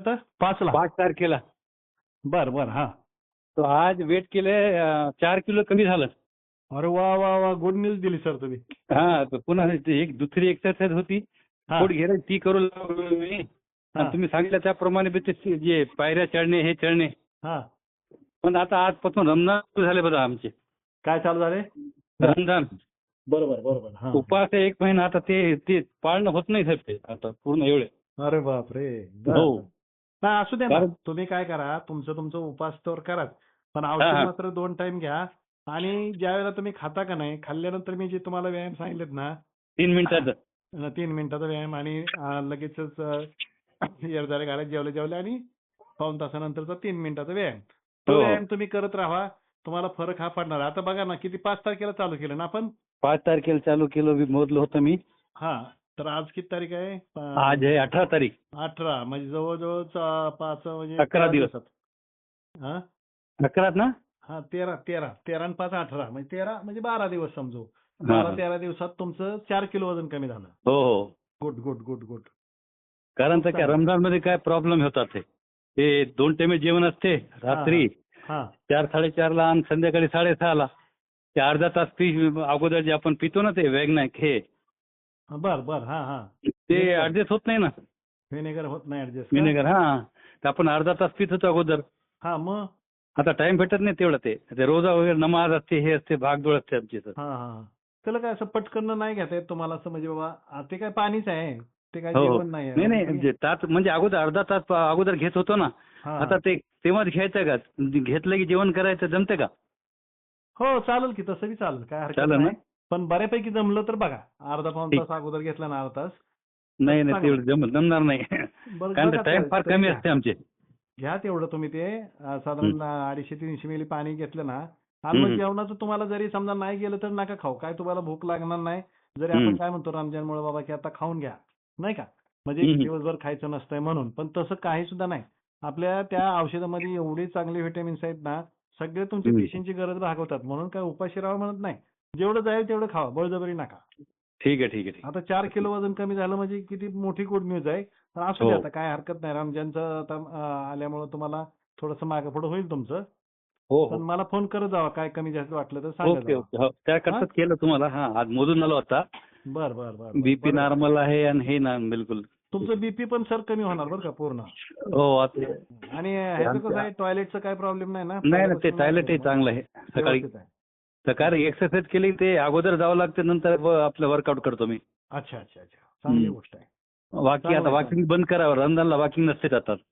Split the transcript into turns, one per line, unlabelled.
तर 5ला
5 तारखेला.
बर बर हा.
तो आज वेट केले 4 किलो कमी झालं.
अरे वा वा वा गुड न्यूज दिली सर तुम्ही.
हा तर पुन्हा एक दुसरी एक्सरसाइज होती
हा.
पोट घेणं ती करू लागलो मी.
हा.
आणि तुम्ही सांगितलं त्याप्रमाणे बी ते जे पायऱ्या चढणे हे चढणे.
हा
पण आता आजपासून रमजान सुरू झाले बघा आमचे.
काय चालू झाले.
रमजान
बरोबर बरोबर हा.
उपवास आहे 1 महिना आता ते ते पाळणं होत नाही साहेब ते आता पूर्ण एवढे.
अरे बापरे.
हो.
नाही असू द्या ना.
कारण-
तुम्ही काय करा तुमचं उपास तर कराच पण
हा,
औषध
हा.
मात्र 2 टाइम घ्या. आणि ज्या वेळेला तुम्ही खाता का नाही खाल्ल्यानंतर मी जे तुम्हाला व्यायाम सांगितलेत ना
3 मिनिटाचं.
3 मिनिटाचा व्यायाम आणि लगेचच जरा घालत जेवले आणि पाऊण तासानंतरचा 3 मिनिटाचा व्यायाम. तो
हो.
व्यायाम तुम्ही करत राहा. तुम्हाला फरक हा पडणार. आता बघा ना किती 5 तारखेला चालू केलं ना आपण.
5 तारखेला चालू केलं मोजलं होतं मी.
हा तर आज किती तारीख आहे.
आज आहे 18 तारीख.
18 म्हणजे जवळजवळ 5 म्हणजे
11 दिवस.
हा
11 ना.
हा 13 आणि 5 18 म्हणजे 13 म्हणजे 12 दिवस समजू.
हा.
12-13 दिवसात तुमचं 4 किलो वजन कमी झालं.
हो हो.
Good good good good.
कारण तर काय रमजान मध्ये काय प्रॉब्लेम होतात ते 2 टाइम जेवण असते रात्री
हा
4-4:30ला आणि संध्याकाळी 6:30ला. ते अर्धा तास अगोदर जे आपण पितो ना ते वॅगनॅक हे
बर बर हा हा.
ते ऍडजस्ट होत नाही ना.
व्हिनेगर होत नाही ऍडजस्ट.
विनेगर हा तर आपण अर्धा तास पित होतो अगोदर.
हा मग
आता टाइम भेटत नाही तेवढं ते रोजा वगैरे नमाज असते हे असते भागदौड असते आमची तर.
हा हा. त्याला काय असं पटकन नाही घेता येत तुम्हाला असं म्हणजे बाबा ते काय पाणीच आहे. ते काय
हो हो.
जेवण नाही
नाही नाही तास म्हणजे अगोदर अर्धा तास अगोदर घेत होतो ना. आता ते तेव्हाच घ्यायचं का घेतलं की जेवण करायचं जमते का.
हो चालेल की तसं बी चालेल काय हरकत
चालेल ना.
नाही. पण बऱ्यापैकी जमलं तर बघा अर्धा पाऊण
ठीक.
तास अगोदर घेतला ना अर्धा तास.
नाही नाही
चांगलं.
तेवढं जमणार नाही.
बरं
कारण
बघा
टाइम फार
तरी
कमी
घ्या.
असते आमचे.
घ्या तेवढं तुम्ही ते साधारण 250-300 मिली पाणी घेतलं ना. आणि मग जेवणाचं तुम्हाला जरी समजा नाही गेलं तर नका खाऊ. काय तुम्हाला भूक लागणार नाही. जरी आपण काय म्हणतो रमजानमुळे बाबा की आता खाऊन घ्या नाही का. म्हणजे दिवसभर खायचं नसतंय म्हणून. पण तसं काही सुद्धा नाही. आपल्या त्या औषधामध्ये एवढे चांगले व्हिटॅमिन्स आहेत ना सगळे तुमच्या पेशींची गरज भागवतात. म्हणून काय उपाशी राहावं म्हणत नाही. जेवढं जाईल तेवढं खावा बळजबरी नका.
ठीक आहे ठीक आहे ठीक
आता 4 किलो वजन कमी झालं म्हणजे किती मोठी गुड न्यूज आहे. पण असू दे आता काय हरकत नाही. रमजानचं आता आल्यामुळे तुम्हाला थोडंसं मागे पुढे होईल तुमचं.
हो
पण
हो.
मला फोन करत जावा काय कमी जास्त वाटलं तर सांगा
ओके
जावा.
ओके. हो त्याकरताच केलं तुम्हाला. हा आज मोजून आलो होता.
बर बर बर.
बीपी नॉर्मल आहे आणि हे ना बिलकुल.
तुमचं बीपी पण सर कमी होणार बरं का पूर्ण.
हो आता
आणि ह्याचं कसं आहे टॉयलेटचं काही प्रॉब्लेम नाही ना.
नाही ना ते टॉयलेट चांगलं आहे सकाळी.
व्यवस्थित आहे.
सकाळी एक्सरसाइज केली ते अगोदर जावं लागते नंतर आपलं वर्कआउट करतो मी.
अच्छा अच्छा अच्छा चांगली गोष्ट आहे.
आता वॉकिंग बंद करावं. रमजानला वॉकिंग नसते जातात.